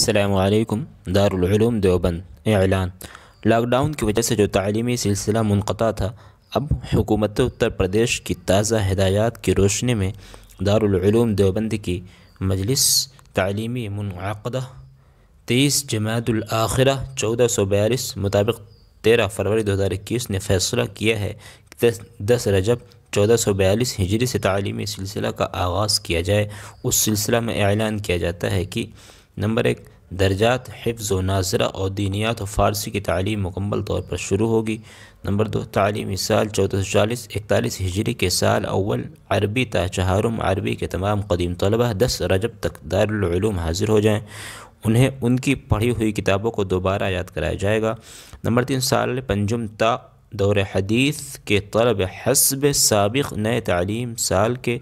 السلام علیکم۔ دارالعلوم دیوبند اعلان۔ لاک ڈاؤن کی وجہ سے جو تعلیمی سلسلہ منقطع تھا، اب حکومت اتر پردیش کی تازہ ہدایات کی روشنی میں دارالعلوم دیوبند کی مجلس تعلیمی منعقدہ 23 جمادی الاخرہ 1442 مطابق 13 فروری 2021 نے فیصلہ کیا ہے کہ 10 رجب 1442 ہجری سے تعلیمی سلسلہ کا آغاز کیا جائے۔ اس سلسلہ میں اعلان کیا جاتا ہے کہ نمبر 1، درجات حفظ و ناظرہ اور دینیات و فارسی کی تعلیم مکمل طور پر شروع ہوگی۔ نمبر 2، تعلیمی سال 1440-41 ہجری کے سال اول عربی تا چہارم عربی کے تمام قدیم طلبہ 10 رجب تک دارالعلوم حاضر ہو جائیں، انہیں ان کی پڑھی ہوئی کتابوں کو دوبارہ یاد کرایا جائے گا۔ نمبر 3، سال پنجم تا دور حدیث کے طلب حسب سابق نئے تعلیم سال کے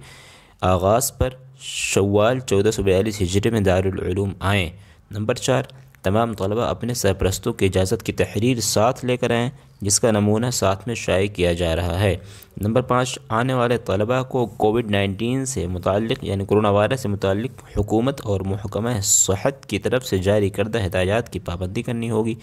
آغاز پر شوال 1442 ہجری میں دارالعلوم آئیں۔ نمبر 4، تمام طلبہ اپنے سرپرستوں کی اجازت کی تحریر ساتھ لے کر آئیں، جس کا نمونہ ساتھ میں شائع کیا جا رہا ہے۔ نمبر 5، آنے والے طلبہ کو کووڈ-19 سے متعلق یعنی کرونا وائرس سے متعلق حکومت اور محکمہ صحت کی طرف سے جاری کردہ ہدایات کی پابندی کرنی ہوگی۔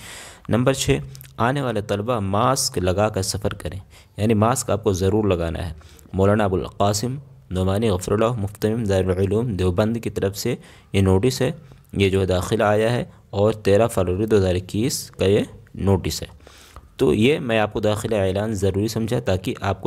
نمبر 6، آنے والے طلبہ ماسک لگا کر سفر کریں، یعنی ماسک آپ کو ضرور لگانا ہے۔ مولانا ابو القاسم نعمانی غفر اللہ مفتمم دارالعلوم دیوبند کی طرف سے یہ نوٹس ہے، یہ جو داخلہ آیا ہے، اور 13 فروری 2021 کا یہ نوٹس ہے۔ تو یہ میں آپ کو داخلہ اعلان ضروری سمجھا تاکہ آپ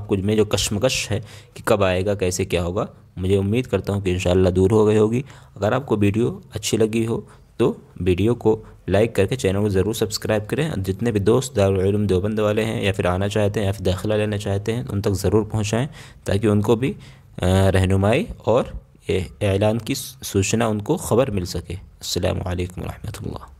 کو میں جو کشمکش ہے کہ کب آئے گا کیسے کیا ہوگا، مجھے امید کرتا ہوں کہ انشاءاللہ دور ہو گئی ہوگی۔ اگر آپ کو ویڈیو اچھی لگی ہو تو ویڈیو کو لائک کر کے چینل کو ضرور سبسکرائب کریں، جتنے بھی دوست دارالعلوم دیوبند والے ہیں یا پھر آنا چاہتے ہیں یا پھر داخلہ لینا چاہتے ہیں ان تک ضرور پہنچائیں تاکہ ان کو بھی رہنمائی اور اعلان کی سوچنا ان کو خبر مل سکے۔ السلام علیکم ورحمۃ اللہ۔